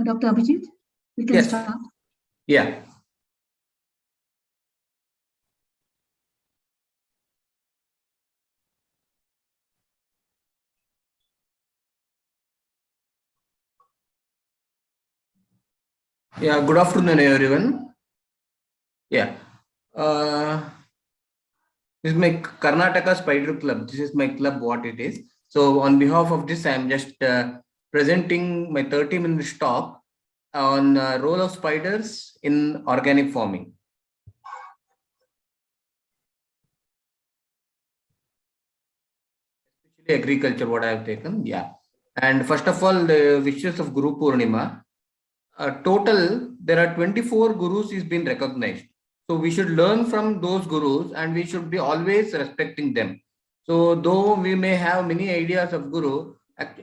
Dr. Abhijith, we can Yes. start. Yeah. Yeah, good afternoon, everyone. Yeah. This is my Karnataka Spider Club. This is my club, what it is. So, on behalf of this, I am just presenting my 30-minute talk on role of spiders in organic farming. Especially agriculture, what I have taken. Yeah. And first of all, the wishes of Guru Purnima. Total, there are 24 gurus is been recognized. So we should learn from those gurus and we should be always respecting them. So though we may have many ideas of guru,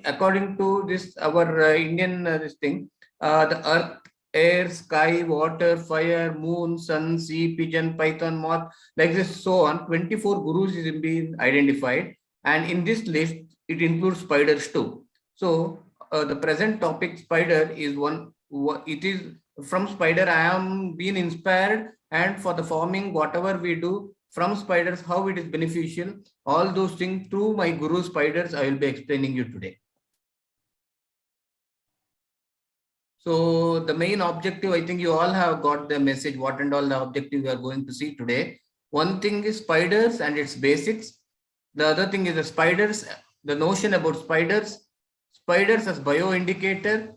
according to this our Indian this thing, the earth, air, sky, water, fire, moon, sun, sea, pigeon, python, moth, like this, so on. 24 gurus is being identified, and in this list it includes spiders too. So the present topic spider is one. It is from spider I am being inspired, and for the farming whatever we do from spiders, how it is beneficial, all those things through my guru spiders I will be explaining you today. So the main objective, I think you all have got the message what and all the objective we are going to see today. One thing is spiders and its basics. The other thing is the spiders, the notion about spiders as bioindicator,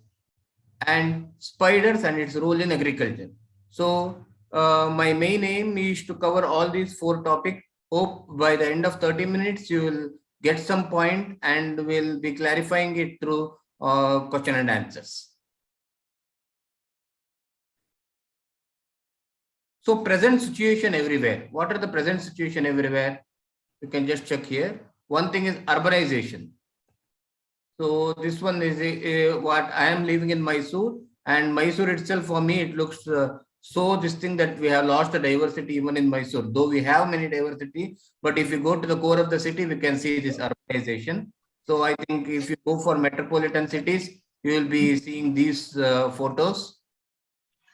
and spiders and its role in agriculture. So my main aim is to cover all these four topics. Hope by the end of 30 minutes you will get some point and we'll be clarifying it through question and answers. So present situation everywhere. What are the present situation everywhere? You can just check here. One thing is urbanization. So this one is what I am living in Mysuru, and Mysuru itself for me it looks so this thing that we have lost the diversity even in Mysuru. Though we have many diversity, but if you go to the core of the city, we can see this urbanization. So I think if you go for metropolitan cities, you will be seeing these photos.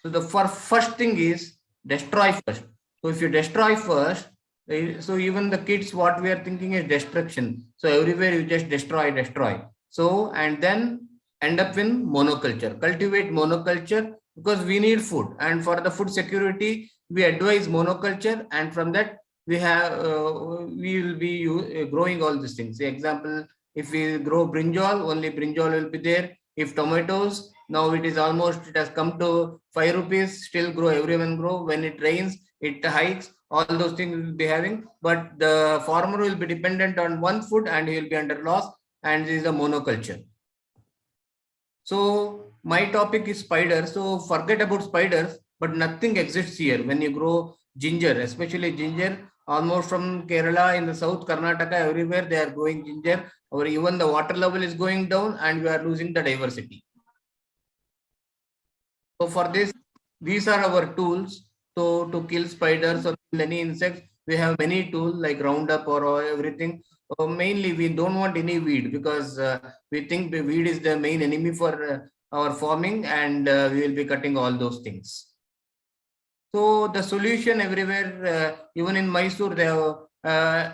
So the first thing is destroy first. So if you destroy first, so even the kids, what we are thinking is destruction. So everywhere you just destroy. So, and then end up in monoculture, cultivate monoculture because we need food, and for the food security, we advise monoculture, and from that we have, we will be growing all these things. Example, if we grow brinjal, only brinjal will be there. If tomatoes, now it is almost, it has come to 5 rupees, still grow, everyone grow. When it rains, it hikes, all those things will be having, but the farmer will be dependent on one food and he will be under loss, and this is a monoculture. So my topic is spiders. So forget about spiders, but nothing exists here. When you grow ginger, especially ginger, almost from Kerala in the south, Karnataka, everywhere they are growing ginger, or even the water level is going down and we are losing the diversity. So for this, these are our tools. So to kill spiders or kill any insects, we have many tools like Roundup or everything. Mainly, we don't want any weed because we think the weed is the main enemy for our farming, and we will be cutting all those things. So the solution everywhere, even in Mysuru,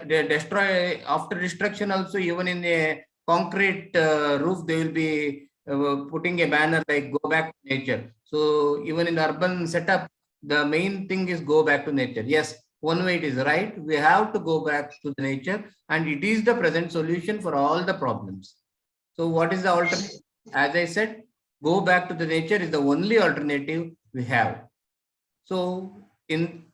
they destroy after destruction also. Even in a concrete roof, they will be putting a banner like "Go back to nature." So even in the urban setup, the main thing is go back to nature. Yes, one way it is right. We have to go back to the nature, and it is the present solution for all the problems. So what is the alternative? As I said, go back to the nature is the only alternative we have. So in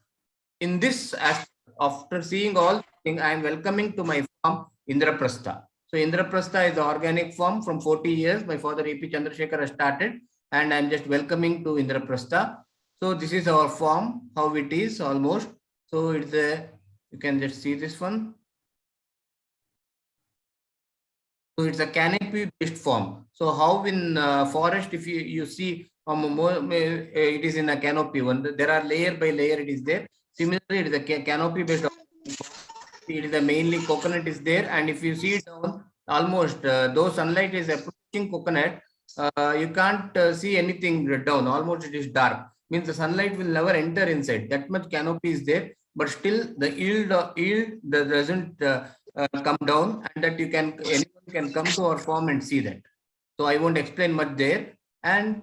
this aspect, after seeing all things, I am welcoming to my farm Indraprastha. So Indraprastha is an organic farm from 40 years. My father A P Chandrasekhar has started, and I am just welcoming to Indraprastha. So this is our farm, how it is almost. So it's a, you can just see this one. So it's a canopy based farm. So how in forest, if you see, it is in a canopy one. There are layer by layer it is there. Similarly, it is a canopy based. It is a mainly coconut is there, and if you see it down, almost though sunlight is approaching coconut, you can't see anything down. Almost it is dark. Means the sunlight will never enter inside. That much canopy is there, but still the yield doesn't come down, and that anyone can come to our farm and see that. So I won't explain much there. And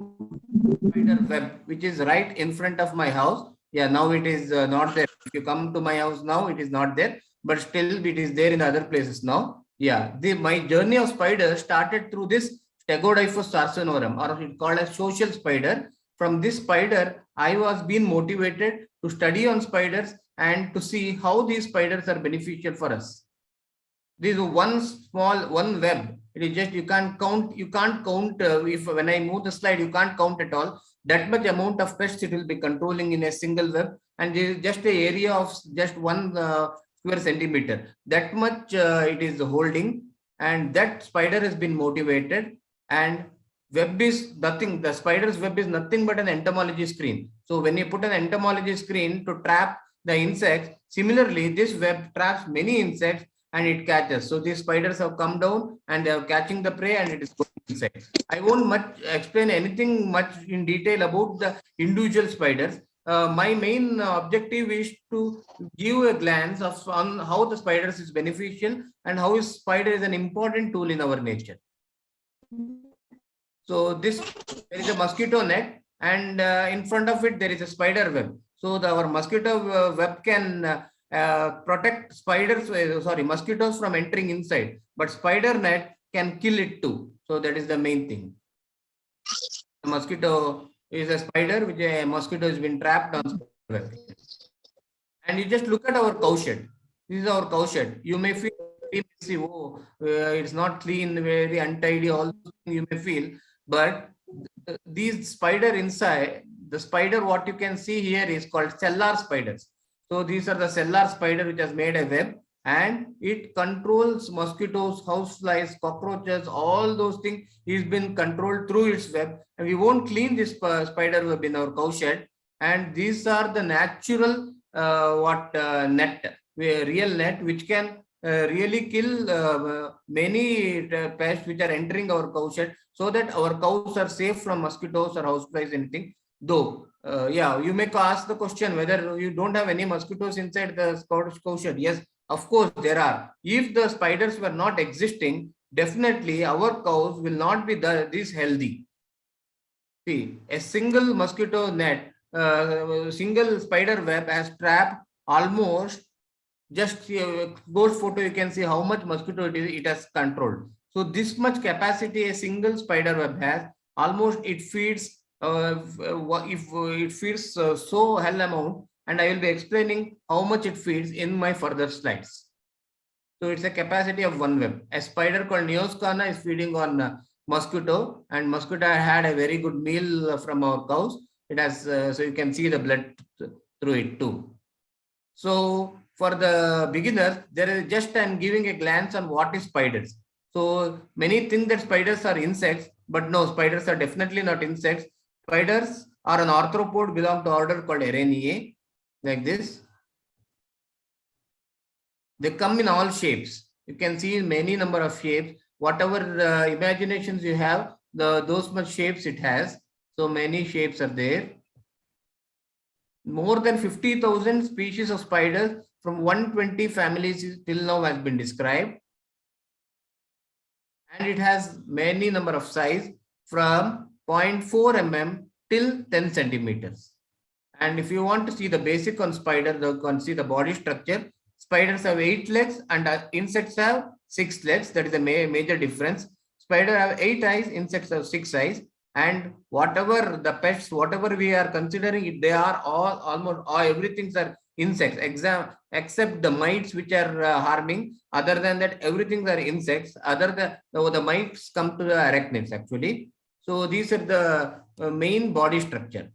spider web, which is right in front of my house. Yeah, now it is not there. If you come to my house now, it is not there, but still it is there in other places now. Yeah, my journey of spider started through this Stegodyphus sarcinorum, or it's called as social spider. From this spider, I was being motivated to study on spiders and to see how these spiders are beneficial for us. This is one web. It is just, you can't count. If when I move the slide, you can't count at all. That much amount of pests it will be controlling in a single web, and it is just an area of just 1 square centimeter. That much it is holding, and that spider has been motivated. And web is nothing. The spider's web is nothing but an entomology screen. So when you put an entomology screen to trap the insects, similarly this web traps many insects and it catches. So these spiders have come down and they are catching the prey, and it is going inside. I won't explain anything much in detail about the individual spiders. My main objective is to give a glance on how the spiders is beneficial and how spider is an important tool in our nature. So there is a mosquito net, and in front of it there is a spider web. So our mosquito web can protect mosquitoes from entering inside, but spider net can kill it too. So that is the main thing. The mosquito is a spider, which a mosquito has been trapped on spider web. And you just look at our cow shed. This is our cow shed. You may feel, it's not clean, very untidy, all you may feel, but these spider inside, the spider what you can see here is called cellar spiders. So these are the cellar spider which has made a web, and it controls mosquitoes, houseflies, cockroaches, all those things is been controlled through its web. And we won't clean this spider web in our cow shed. And these are the natural net, real net, which can really kill many pests which are entering our cow shed, so that our cows are safe from mosquitoes or houseflies, anything. Though, you may ask the question whether you don't have any mosquitoes inside the cow shed. Yes, of course there are. If the spiders were not existing, definitely our cows will not be this healthy. See, a single mosquito net, single spider web has trapped almost, just ghost photo, you can see how much mosquito it has controlled. So this much capacity a single spider web has, almost it feeds, if it feeds so hell amount, and I will be explaining how much it feeds in my further slides. So it's a capacity of one web. A spider called Neoscana is feeding on mosquito, and mosquito had a very good meal from our cows. It has, so you can see the blood through it too. So for the beginners, there is just, I'm giving a glance on what is spiders. So many think that spiders are insects, but no, spiders are definitely not insects. Spiders are an arthropod, belong to order called Araneae, like this. They come in all shapes. You can see many number of shapes. Whatever imaginations you have, those much shapes it has. So many shapes are there. More than 50,000 species of spiders from 120 families till now has been described. And it has many number of size from 0.4 mm till 10 centimeters. And if you want to see the basic on spider, you can see the body structure. Spiders have 8 legs and insects have 6 legs. That is a major difference. Spider have 8 eyes, insects have 6 eyes. And whatever the pests, whatever we are considering, they are almost everything are insects, except the mites which are harming. Other than that, everything are insects. The mites come to the arachnids actually. So these are the main body structure.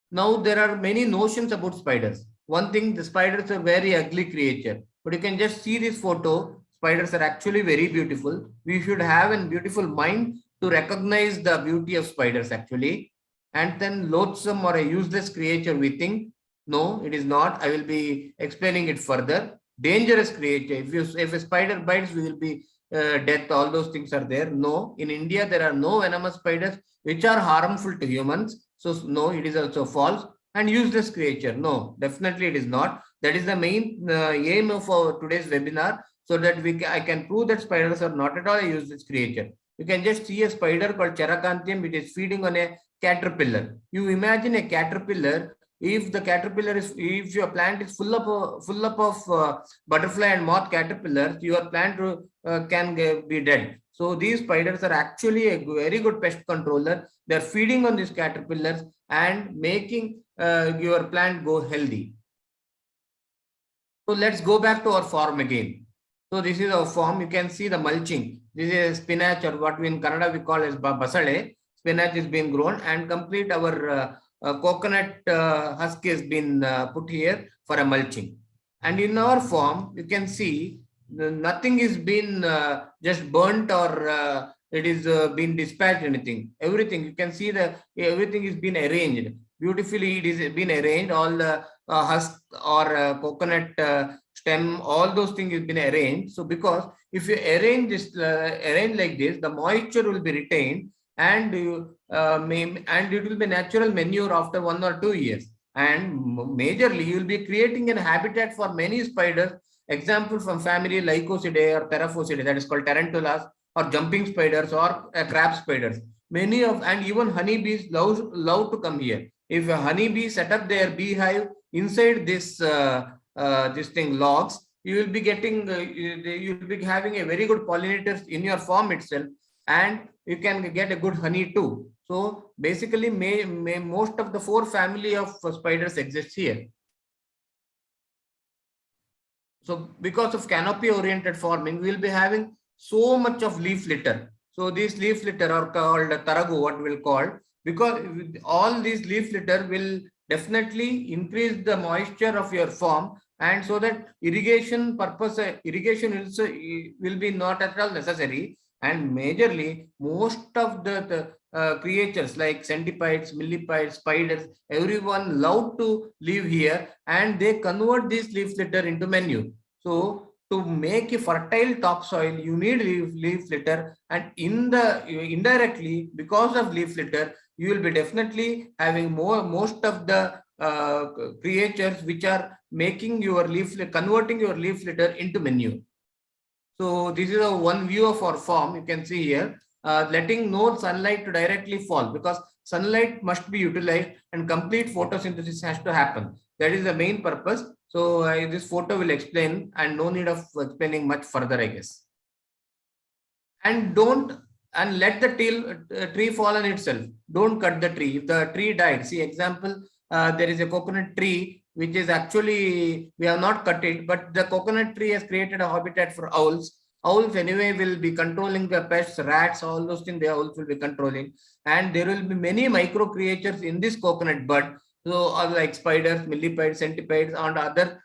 Now there are many notions about spiders. One thing, the spiders are very ugly creature, but you can just see this photo. Spiders are actually very beautiful. We should have a beautiful mind to recognize the beauty of spiders actually. And then loathsome or a useless creature, we think, no, it is not. I will be explaining it further. Dangerous creature. If a spider bites, we will be death, all those things are there. No, in India, there are no venomous spiders which are harmful to humans. So no, it is also false. And useless creature. No, definitely it is not. That is the main aim of our today's webinar, so that I can prove that spiders are not at all a useless creature. You can just see a spider called Cheracanthium, which is feeding on a caterpillar. You imagine a caterpillar. If the caterpillar is, if your plant is full up of butterfly and moth caterpillars, your plant can be dead. So these spiders are actually a very good pest controller. They are feeding on these caterpillars and making your plant go healthy. So let's go back to our farm again. So this is our farm. You can see the mulching. This is spinach, or what we in Kannada we call as basale. Spinach is being grown, and complete our coconut husk has been put here for a mulching. And in our farm, you can see nothing is been just burnt, or it is been dispatched, anything. Everything, you can see that everything is been arranged. Beautifully, it is been arranged. All the husk or coconut stem, all those things have been arranged. So because if you arrange this, arrange like this, the moisture will be retained, and and it will be natural manure after 1 or 2 years. And majorly, you will be creating a habitat for many spiders. Example from family Lycosidae or Theraphosidae, that is called tarantulas, or jumping spiders, or crab spiders. Many of, and even honeybees love to come here. If a honeybee set up their beehive inside this this thing logs, you will be getting you will be having a very good pollinators in your farm itself, and you can get a good honey too. So basically, most of the 4 family of spiders exist here. So because of canopy oriented farming, we will be having so much of leaf litter. So these leaf litter are called taragu, what we'll call, because all these leaf litter will definitely increase the moisture of your farm, and so that irrigation purpose, irrigation also will be not at all necessary. And majorly, most of the creatures like centipedes, millipedes, spiders, everyone love to live here, and they convert this leaf litter into manure. So to make a fertile topsoil, you need leaf litter, and indirectly, because of leaf litter, you will be definitely having most of the creatures which are making your converting your leaf litter into manure. So this is one view of our farm. You can see here, letting no sunlight to directly fall, because sunlight must be utilized and complete photosynthesis has to happen. That is the main purpose. So this photo will explain, and no need of explaining much further, I guess. And let the tree fall on itself. Don't cut the tree. If the tree died, see example, there is a coconut tree which is actually, we have not cut it, but the coconut tree has created a habitat for owls. Owls anyway will be controlling the pests, rats, all those things the owls will be controlling. And there will be many micro creatures in this coconut bud. So like spiders, millipedes, centipedes, and other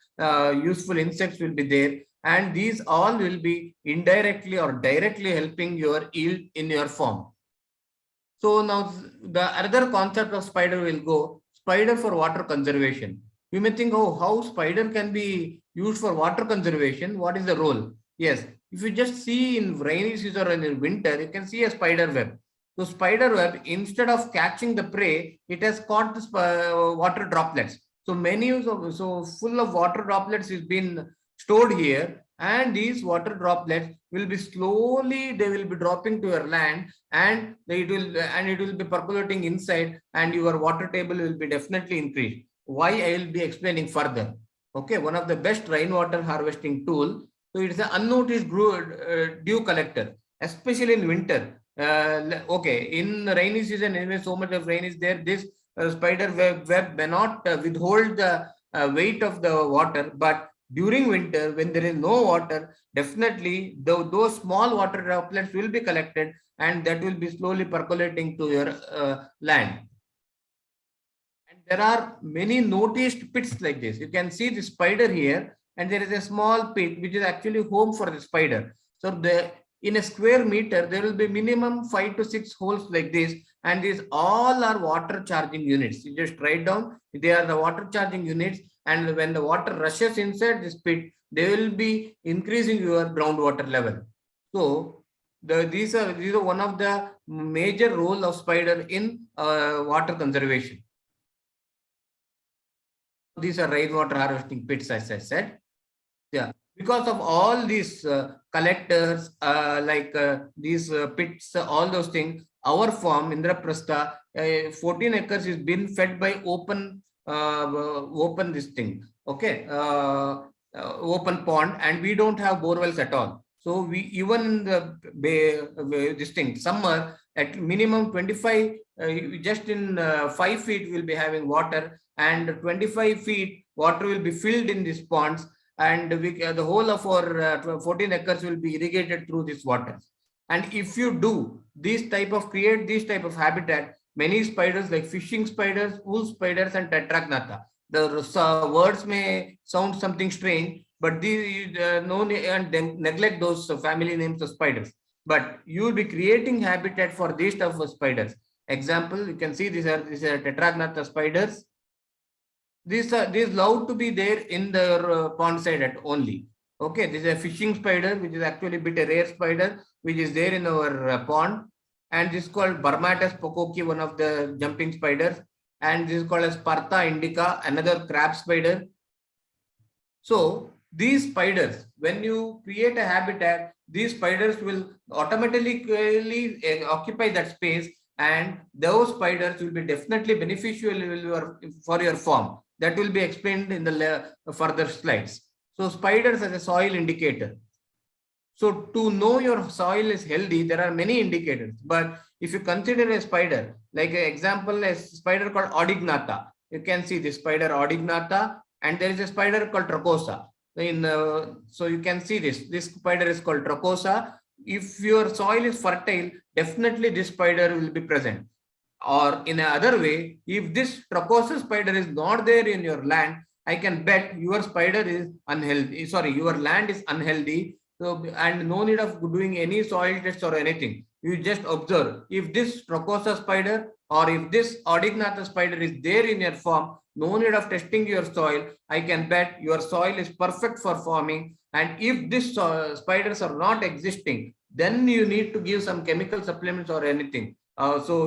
useful insects will be there. And these all will be indirectly or directly helping your yield in your farm. So now the other concept of spider will go, spider for water conservation. You may think, oh, how spider can be used for water conservation? What is the role? Yes, if you just see in rainy season or in winter, you can see a spider web. So spider web, instead of catching the prey, it has caught the water droplets. So so full of water droplets is been stored here, and these water droplets will be slowly, they will be dropping to your land, and it will be percolating inside, and your water table will be definitely increased. Why, I will be explaining further. Okay, one of the best rainwater harvesting tool. So it's an unnoticed dew collector, especially in winter. Okay, in rainy season, anyway, so much of rain is there. This spider web may not withhold the weight of the water, but during winter, when there is no water, definitely those small water droplets will be collected, and that will be slowly percolating to your land. There are many noticed pits like this. You can see the spider here, and there is a small pit which is actually home for the spider. So in a square meter, there will be minimum 5 to 6 holes like this, and these all are water charging units. You just write down, they are the water charging units, and when the water rushes inside this pit, they will be increasing your groundwater level. So these are one of the major role of spider in water conservation. These are rainwater harvesting pits, as I said. Yeah, because of all these collectors, these pits, all those things, our farm, Indraprastha, 14 acres is been fed by open this thing, okay, open pond, and we don't have borewells at all. So we, even in the this thing, summer, at minimum 25, just in 5 feet we'll be having water, and 25 feet water will be filled in these ponds, and the whole of our 14 acres will be irrigated through this water. And if you do create this type of habitat, many spiders like fishing spiders, wool spiders, and tetragnatta. The words may sound something strange, but these no and neglect those family names of spiders. But you will be creating habitat for these type of spiders. Example, you can see these are tetragnatta spiders. These love to be there in the pond side at only. Okay, this is a fishing spider, which is actually a bit a rare spider, which is there in our pond. And this is called Barmatus pocoki, one of the jumping spiders. And this is called as Partha indica, another crab spider. So these spiders, when you create a habitat, these spiders will automatically occupy that space, and those spiders will be definitely beneficial for your farm. That will be explained in the further slides. So spiders as a soil indicator. So to know your soil is healthy, there are many indicators. But if you consider a spider, like an example, a spider called Audicnata. You can see this spider Audicnata, and there is a spider called Trocosa. So you can see this spider is called Trocosa. If your soil is fertile, definitely this spider will be present. Or in another way, if this Trocosa spider is not there in your land, I can bet your spider is unhealthy. Sorry, your land is unhealthy. So, and no need of doing any soil tests or anything. You just observe. If this Trocosa spider or if this Audicnata spider is there in your farm, no need of testing your soil. I can bet your soil is perfect for farming. And if these spiders are not existing, then you need to give some chemical supplements or anything. So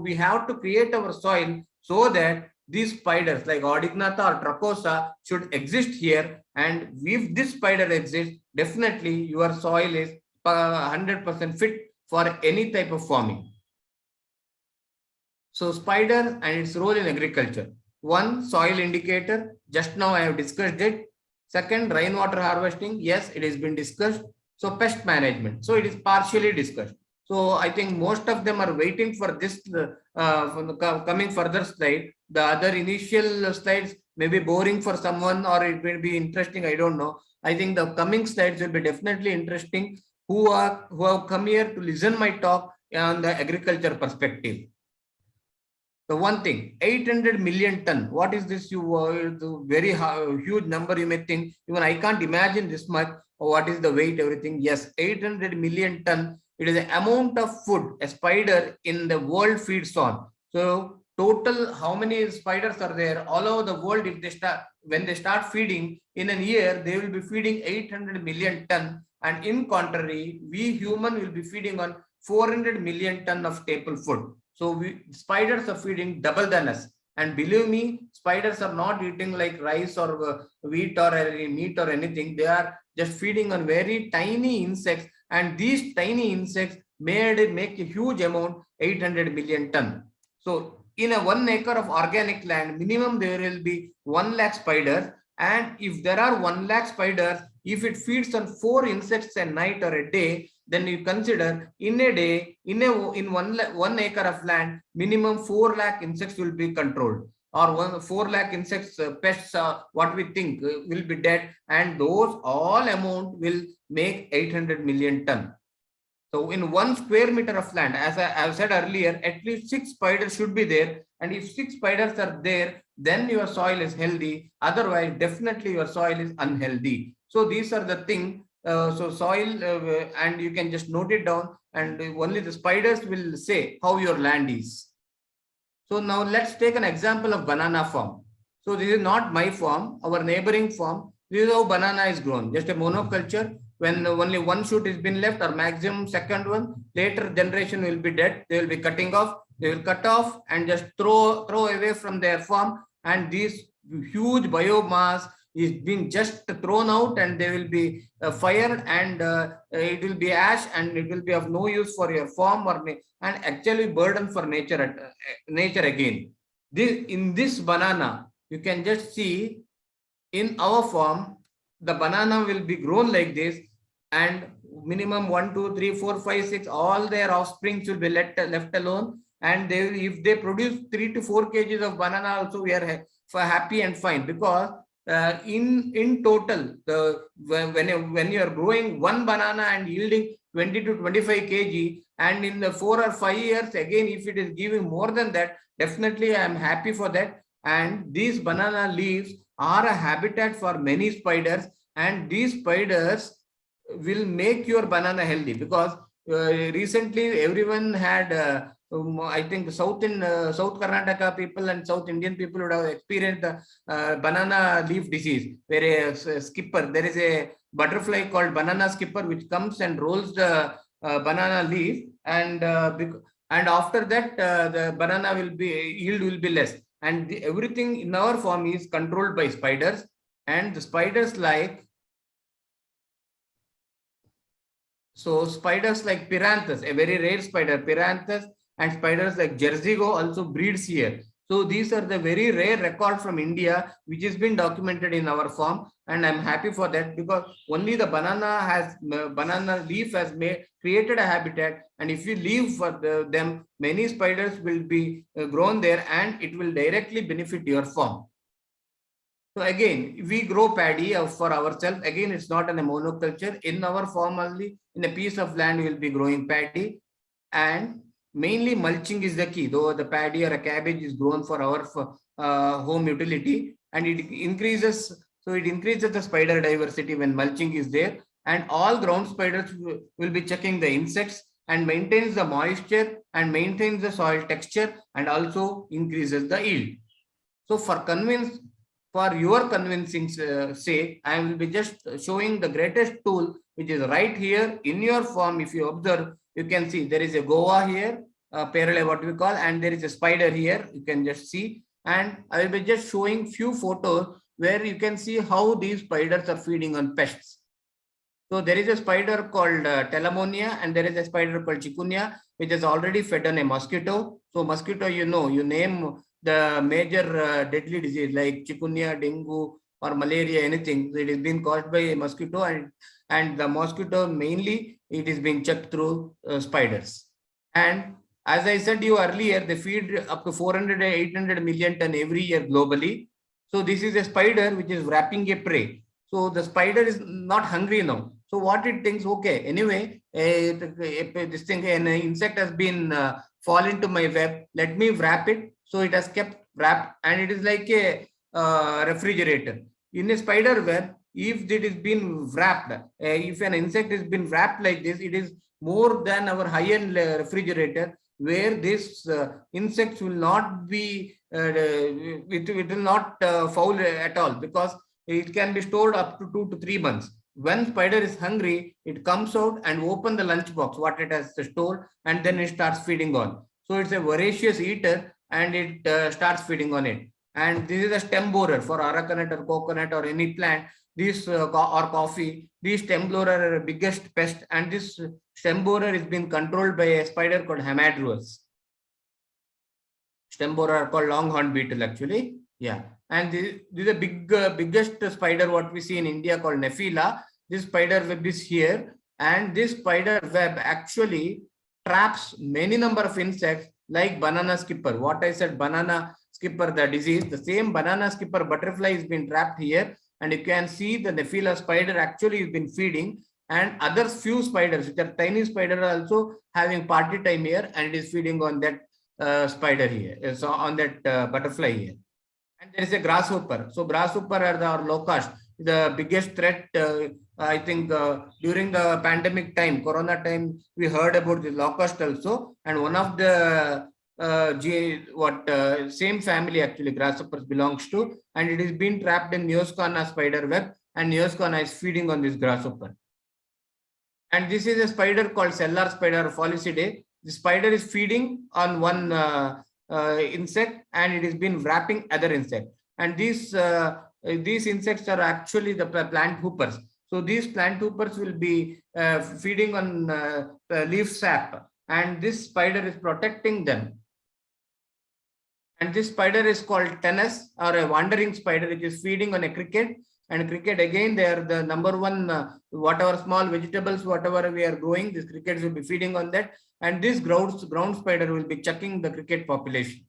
we have to create our soil so that these spiders like Audicnata or Trocosa should exist here. And if this spider exists, definitely your soil is 100% fit for any type of farming. So spider and its role in agriculture. One, soil indicator. Just now I have discussed it. Second, rainwater harvesting. Yes, it has been discussed. So pest management. So it is partially discussed. So I think most of them are waiting for this coming further slide. The other initial slides may be boring for someone, or it may be interesting. I don't know. I think the coming slides will be definitely interesting. Who have come here to listen my talk on the agriculture perspective. So one thing, 800 million ton. What is this? Very huge number. You may think even I can't imagine this much. What is the weight? Everything. Yes, 800 million ton. It is the amount of food a spider in the world feeds on. So total, how many spiders are there all over the world? If they when they start feeding in a year, they will be feeding 800 million ton. And in contrary, we human will be feeding on 400 million ton of staple food. So spiders are feeding double than us. And believe me, spiders are not eating like rice or wheat or meat or anything. They are just feeding on very tiny insects. And these tiny insects make a huge amount, 800 million ton. So in a 1 acre of organic land, minimum there will be 1 lakh spiders. And if there are 1 lakh spiders, if it feeds on 4 insects a night or a day, then you consider in a day, in 1 acre of land, minimum 4 lakh insects will be controlled, or 4 lakh insects, pests, what we think will be dead, and those all amount will make 800 million ton. So in 1 square meter of land, as I have said earlier, at least 6 spiders should be there. And if 6 spiders are there, then your soil is healthy. Otherwise, definitely your soil is unhealthy. So these are the things. So soil, and you can just note it down, and only the spiders will say how your land is. So now let's take an example of banana farm. So this is not my farm, our neighboring farm. This is how banana is grown, just a monoculture. when only one shoot has been left, or maximum second one, later generation will be dead. They will be cutting off. They will cut off and just throw away from their farm, and this huge biomass is being just thrown out, and they will be fired, and it will be ash, and it will be of no use for your farm, and actually burden for nature again. In this banana, you can just see in our farm, the banana will be grown like this, and minimum 1, 2, 3, 4, 5, 6, all their offsprings will be left alone, and if they produce 3 to 4 kgs of banana also, we are happy and fine, because in total, when you are growing one banana and yielding 20 to 25 kg, and in the 4 or 5 years again, if it is giving more than that, definitely I am happy for that. And these banana leaves are a habitat for many spiders, and these spiders will make your banana healthy, because recently everyone had I think South Karnataka people and South Indian people would have experienced the banana leaf disease, where a skipper, there is a butterfly called banana skipper which comes and rolls the banana leaf, and after that the banana yield will be less, and everything in our farm is controlled by spiders. And the spiders like spiders like Piranthus, a very rare spider, Piranthus, and spiders like Jerzigo also breeds here. So these are the very rare record from India, which has been documented in our farm, and I'm happy for that, because only the banana leaf has created a habitat, and if you leave for them, many spiders will be grown there, and it will directly benefit your farm. So again, we grow paddy for ourselves. Again, it's not a monoculture. In our farm only, in a piece of land, we will be growing paddy, and mainly mulching is the key. Though the paddy or a cabbage is grown for our home utility, and it increases. So it increases the spider diversity when mulching is there, and all ground spiders will be checking the insects, and maintains the moisture, and maintains the soil texture, and also increases the yield. So for your convincing sake, I will be just showing the greatest tool, which is right here in your farm. If you observe, you can see there is a Goa here, parallel what we call, and there is a spider here. You can just see, and I will be just showing few photos where you can see how these spiders are feeding on pests. So there is a spider called Telemonia, and there is a spider called Chikungunya, which is already fed on a mosquito. So mosquito, you name the major deadly disease like chikungunya, dengue, or malaria, anything. It is being caused by a mosquito, and the mosquito mainly it is being checked through spiders. And as I said you earlier, they feed up to 400 to 800 million ton every year globally. So this is a spider which is wrapping a prey. So the spider is not hungry now. So what it thinks, okay, anyway, this thing, an insect has been fall into my web. Let me wrap it. So it has kept wrapped, and it is like a refrigerator. In a spider web, if it is been wrapped, if an insect has been wrapped like this, it is more than our high-end refrigerator, where this insects will not be, it will not foul at all, because it can be stored up to 2 to 3 months. When spider is hungry, it comes out and open the lunch box, what it has stored, and then it starts feeding on. So it's a voracious eater, and it starts feeding on it. And this is a stem borer for aracanut or coconut or any plant. This or coffee, these stem borer are the biggest pest, and this stem borer is being controlled by a spider called Hamadryas. Stem borer are called longhorn beetle actually. Yeah, and this is a biggest spider what we see in India called Nephila. This spider web is here, and this spider web actually traps many number of insects like banana skipper. What I said, banana skipper, the disease, the same banana skipper butterfly has been trapped here, and you can see the Nephila spider actually has been feeding, and other few spiders, which are tiny spider, are also having party time here, and it is feeding on that spider here, so on that butterfly here. And there is a grasshopper. So grasshopper are our locust, the biggest threat. I think during the pandemic time, Corona time, we heard about the locust also, and one of the same family actually grasshoppers belongs to, and it is being trapped in Neoscona spider web, and Neoscona is feeding on this grasshopper. And this is a spider called cellar spider Folicidae. The spider is feeding on one insect, and it has been wrapping other insect. And these insects are actually the plant hoopers. So these plant hoopers will be feeding on leaf sap, and this spider is protecting them. And this spider is called tennis, or a wandering spider, which is feeding on a cricket. And cricket, again, they are the number one, whatever small vegetables, whatever we are growing, these crickets will be feeding on that. And this ground spider will be chucking the cricket population.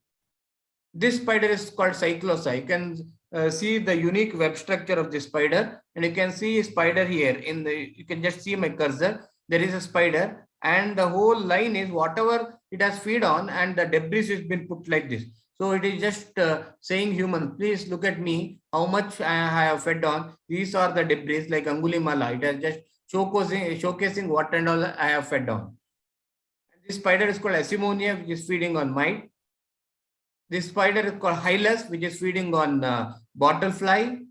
This spider is called cyclosa. You can see the unique web structure of this spider, and you can see a spider here. You can just see my cursor. There is a spider, and the whole line is whatever it has feed on, and the debris has been put like this. So it is just saying human, please look at me, how much I have fed on. These are the debris like Angulimala. It has just showcasing what and all I have fed on. And this spider is called Asimonia, which is feeding on mite. This spider is called Hylas, which is feeding on bottlefly.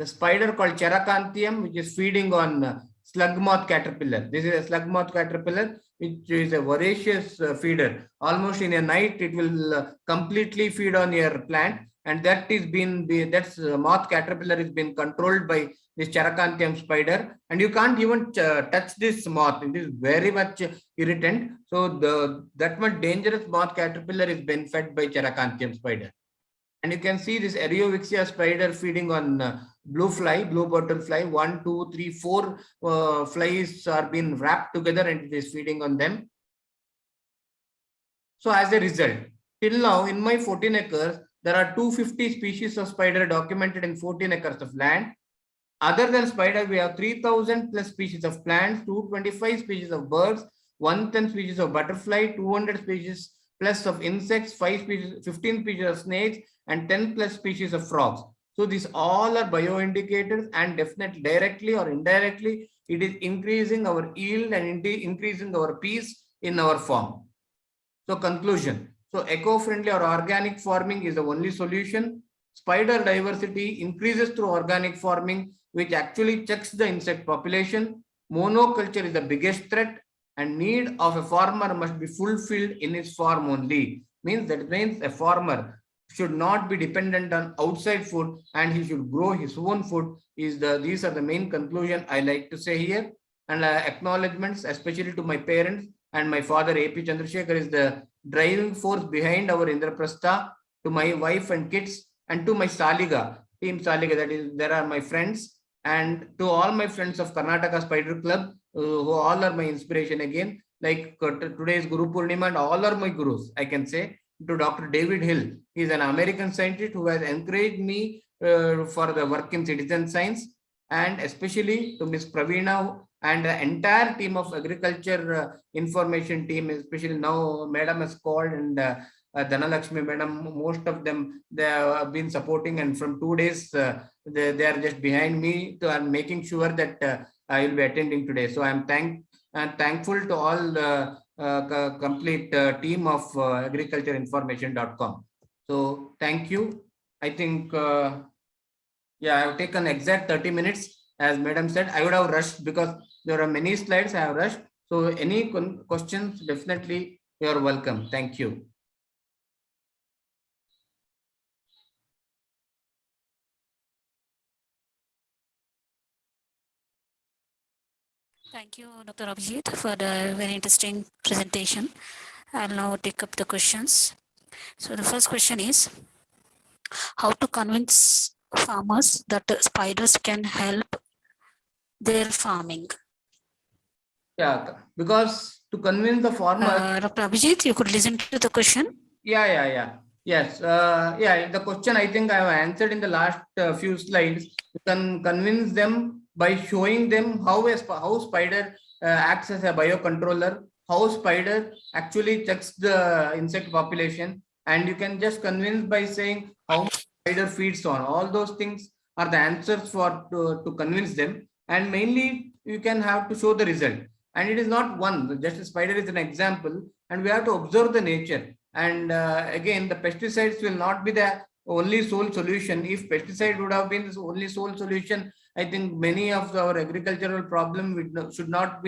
The spider called Cheracanthium, which is feeding on slug moth caterpillar. This is a slug moth caterpillar, which is a voracious feeder. Almost in a night, it will completely feed on your plant, and that is that's moth caterpillar is being controlled by this Cheracanthium spider, and you can't even touch this moth. It is very much irritant. So that much dangerous moth caterpillar is being fed by Cheracanthium spider. And you can see this Areovixia spider feeding on blue butterfly. 1, 2, 3, 4 flies are being wrapped together, and it is feeding on them. So as a result, till now in my 14 acres, there are 250 species of spider documented in 14 acres of land. Other than spider, we have 3,000 plus species of plants, 225 species of birds, 110 species of butterfly, 200 species plus of insects, 15 species of snakes, and 10 plus species of frogs. So these all are bioindicators, and definitely directly or indirectly, it is increasing our yield and increasing our peace in our farm. So conclusion. So eco-friendly or organic farming is the only solution. Spider diversity increases through organic farming, which actually checks the insect population. Monoculture is the biggest threat, and need of a farmer must be fulfilled in his farm only. Means a farmer should not be dependent on outside food, and he should grow his own food. These are the main conclusion I like to say here. And acknowledgements, especially to my parents, and my father AP Chandrasekhar is the driving force behind our Indraprastha, to my wife and kids, and to my Saliga, team Saliga, that is, there are my friends, and to all my friends of Karnataka Spider Club, who all are my inspiration again, like today's Guru Purnima, and all are my gurus, I can say. To Dr. David Hill, he is an American scientist who has encouraged me for the work in citizen science, and especially to Miss Praveena and the entire team of agriculture information team, especially now Madam has called, and Dhanalakshmi Madam, most of them, they have been supporting, and from 2 days, they are just behind me and making sure that I will be attending today. So I am thankful to all complete team of agricultureinformation.com. So thank you. I think, yeah, I have taken exact 30 minutes. As Madam said, I would have rushed because there are many slides I have rushed. So any questions, definitely you are welcome. Thank you. Thank you, Dr. Abhijith, for the very interesting presentation. I'll now take up the questions. So the first question is, how to convince farmers that spiders can help their farming? Yeah, because to convince the farmer. Dr. Abhijith, you could listen to the question. Yeah. Yes. Yeah, the question I think I have answered in the last few slides. You can convince them by showing them how spider acts as a biocontroller, how spider actually checks the insect population, and you can just convince by saying how spider feeds on. All those things are the answers for to convince them, and mainly you can have to show the result. And it is not one, just a spider is an example, and we have to observe the nature. And again, the pesticides will not be the only sole solution. If pesticide would have been the only sole solution, I think many of our agricultural problem should not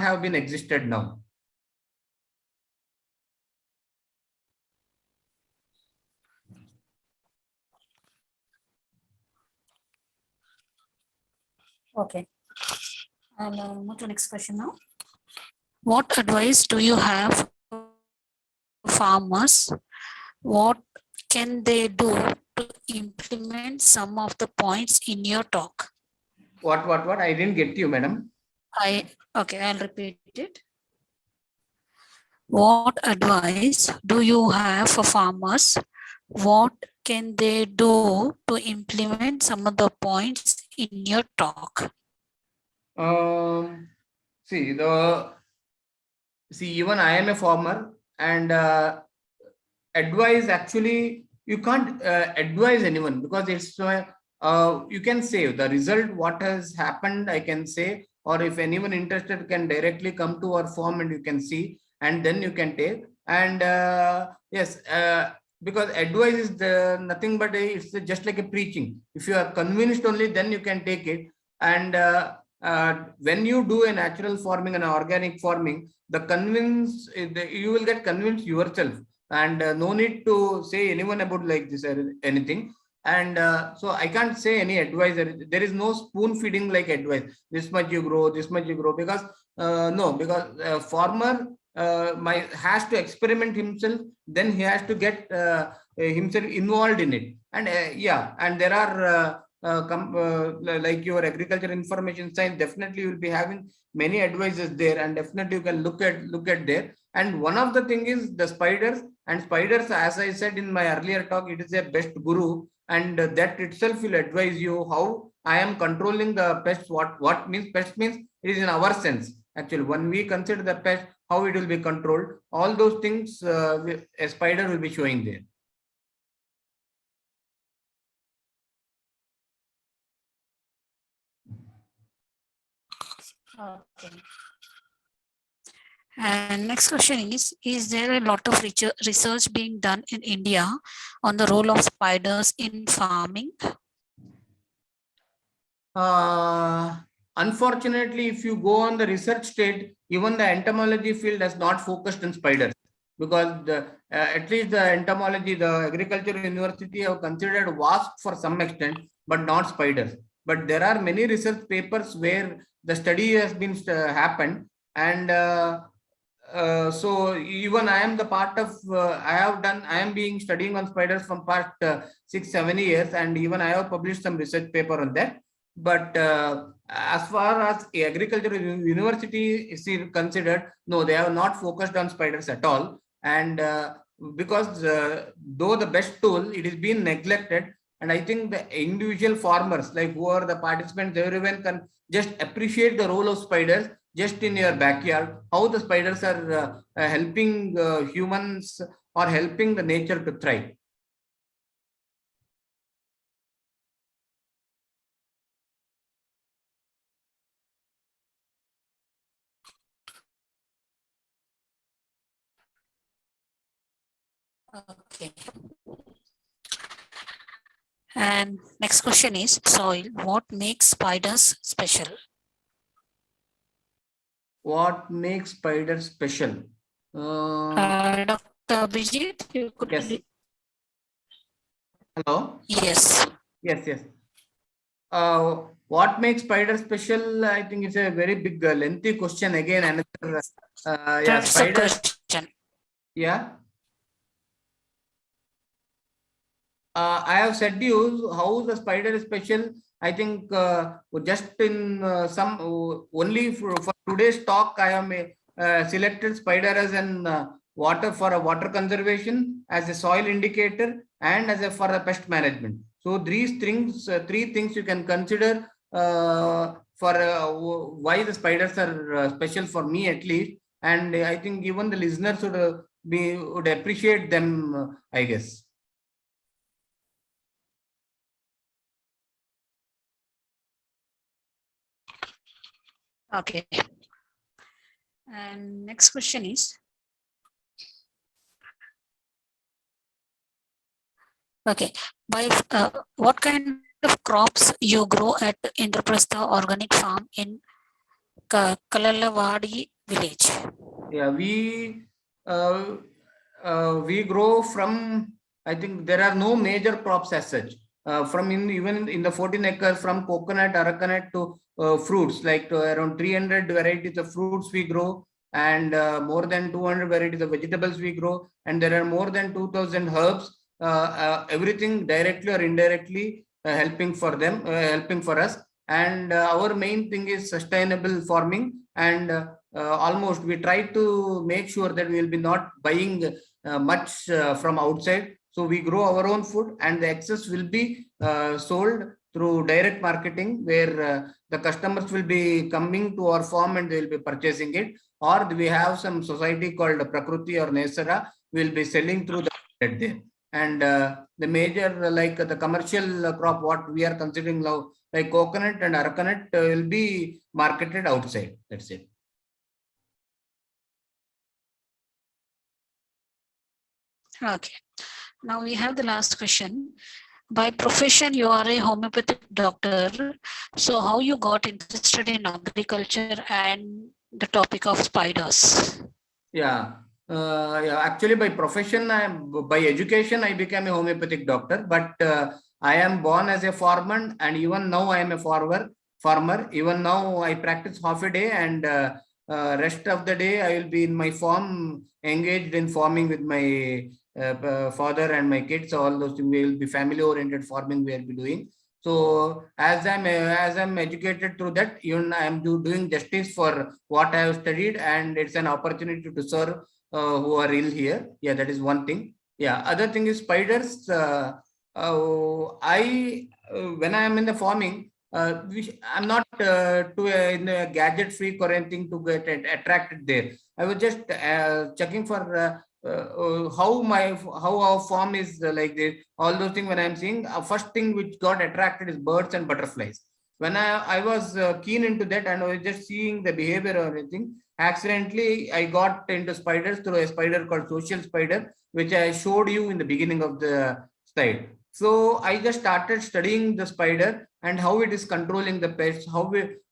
have been existed now. Okay. I'll move to next question now. What advice do you have for farmers? What can they do to implement some of the points in your talk? What? I didn't get you, madam. I'll repeat it. What advice do you have for farmers? What can they do to implement some of the points in your talk? See, even I am a farmer, and advise, actually you can't advise anyone, because it's you can say the result what has happened, I can say, or if anyone interested can directly come to our farm and you can see, and then you can take. And yes, because advice is nothing but it's just like a preaching. If you are convinced only, then you can take it. And when you do a natural farming and organic farming, you will get convinced yourself, and no need to say anyone about like this or anything. And so I can't say any advice. There is no spoon feeding like advice. This much you grow, this much you grow, because no, because farmer has to experiment himself, then he has to get himself involved in it. And yeah, and there are like your agriculture information science, definitely you will be having many advices there, and definitely you can look at there. And one of the thing is the spiders. And spiders, as I said in my earlier talk, it is a best guru, and that itself will advise you how I am controlling the pests. What means pest means, it is in our sense. Actually, when we consider the pest, how it will be controlled, all those things a spider will be showing there. Okay. And next question is there a lot of research being done in India on the role of spiders in farming? Unfortunately, if you go on the research state, even the entomology field has not focused on spiders, because at least the entomology, the agricultural university have considered wasp for some extent, but not spiders. But there are many research papers where the study has been happened. And so even I am the part of I am being studying on spiders from past 6-7 years, and even I have published some research paper on that. But as far as agricultural university is considered, no, they have not focused on spiders at all. And because though the best tool, it is being neglected. And I think the individual farmers, like who are the participants, everyone can just appreciate the role of spiders just in your backyard, how the spiders are helping humans or helping the nature to thrive. Okay. And next question is soil. What makes spiders special? What makes spiders special? Dr. Abhijit, you could. Yes. Hello? Yes. Yes. What makes spiders special? I think it's a very big, lengthy question. Again, another. Yeah, That's spiders. the question. Yeah. I have said to you how the spider is special. I think just in some only for today's talk, I am selected spider as an water for a water conservation, as a soil indicator, and as a for a pest management. So these things, three things you can consider for why the spiders are special for me at least. And I think even the listeners would appreciate them, I guess. Okay. And next question is, okay, by what kind of crops you grow at Indraprastha Organic Farm in Kalalavadi Village? Yeah, we grow from, I think there are no major crops as such. From even in the 14 acres, from coconut, aracanut to fruits, like around 300 varieties of fruits we grow, and more than 200 varieties of vegetables we grow, and there are more than 2000 herbs. Everything directly or indirectly helping for them, helping for us. And our main thing is sustainable farming, and almost we try to make sure that we will be not buying much from outside. So we grow our own food, and the excess will be sold through direct marketing, where the customers will be coming to our farm and they will be purchasing it. Or we have some society called Prakriti or Nesara, we will be selling through the market there. And the major, like the commercial crop, what we are considering now, like coconut and aracanut, will be marketed outside. That's it. Okay. Now we have the last question. By profession, you are a homeopathic doctor. So how you got interested in agriculture and the topic of spiders? Yeah. Yeah. Actually, by profession, by education, I became a homeopathic doctor. But I am born as a farmer, and even now I am a farmer. Even now I practice half a day, and rest of the day I will be in my farm, engaged in farming with my father and my kids. All those things, we will be family-oriented farming. We will be doing. So as I'm educated through that, even I am doing justice for what I have studied, and it's an opportunity to serve who are ill here. Yeah, that is one thing. Yeah, other thing is spiders. I when I am in the farming, I'm not in a gadget freak or anything to get attracted there. I was just checking for how our farm is like this. All those things when I'm seeing, first thing which got attracted is birds and butterflies. When I was keen into that, and I was just seeing the behavior or anything, accidentally I got into spiders through a spider called social spider, which I showed you in the beginning of the slide. So I just started studying the spider and how it is controlling the pests,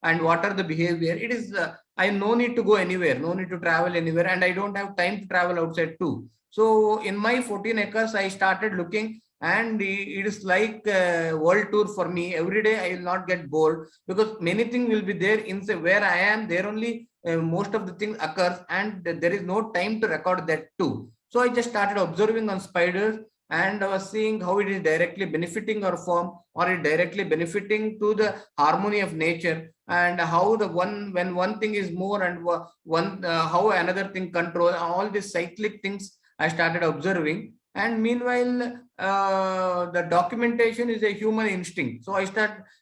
and what are the behavior. It is I no need to go anywhere, no need to travel anywhere, and I don't have time to travel outside too. So in my 14 acres, I started looking, and it is like a world tour for me. Every day I will not get bored, because many things will be there inside where I am. There only most of the things occurs, and there is no time to record that too. So I just started observing on spiders, and I was seeing how it is directly benefiting our farm, or it directly benefiting to the harmony of nature, and how the when one thing is more, and one how another thing control all these cyclic things I started observing. And meanwhile, the documentation is a human instinct. So I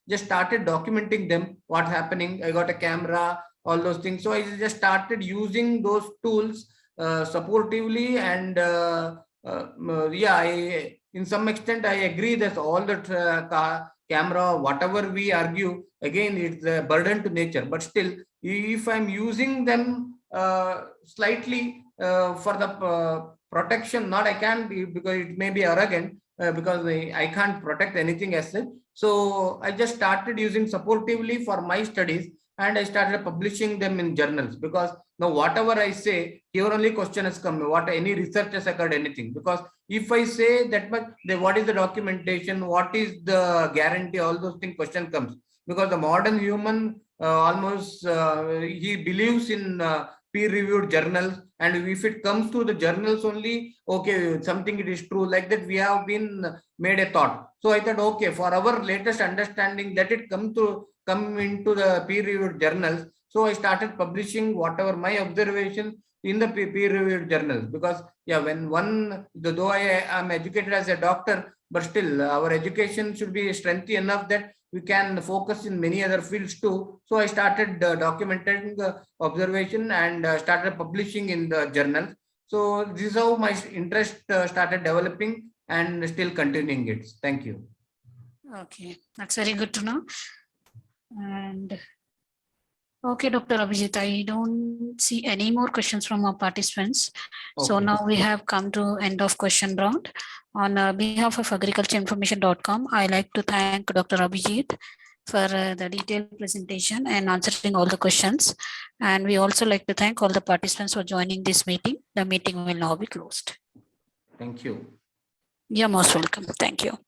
just started documenting them, what happening. I got a camera, all those things. So I just started using those tools supportively, and yeah, in some extent I agree that all the camera, whatever we argue, again it's a burden to nature. But still, if I'm using them slightly for the protection, not I can't be, because it may be arrogant, because I can't protect anything as such. So I just started using supportively for my studies, and I started publishing them in journals, because now whatever I say, here only question has come, what any research has occurred, anything. Because if I say that much, then what is the documentation, what is the guarantee, all those things question comes. Because the modern human almost he believes in peer-reviewed journals, and if it comes to the journals only, okay, something it is true, like that we have been made a thought. So I thought, okay, for our latest understanding, let it come into the peer-reviewed journals. So I started publishing whatever my observations in the peer-reviewed journals. Because yeah, when though I am educated as a doctor, but still our education should be strengthy enough that we can focus in many other fields too. So I started documenting the observation, and started publishing in the journals. So this is how my interest started developing, and still continuing it. Thank you. Okay, that's very good to know. And Okay, Dr. Abhijit, I don't see any more questions from our participants. So Okay. now we have come to end of question round. On behalf of agricultureinformation.com, I like to thank Dr. Abhijit for the detailed presentation and answering all the questions. And we also like to thank all the participants for joining this meeting. The meeting will now be closed. Thank you. You're most welcome. Thank you.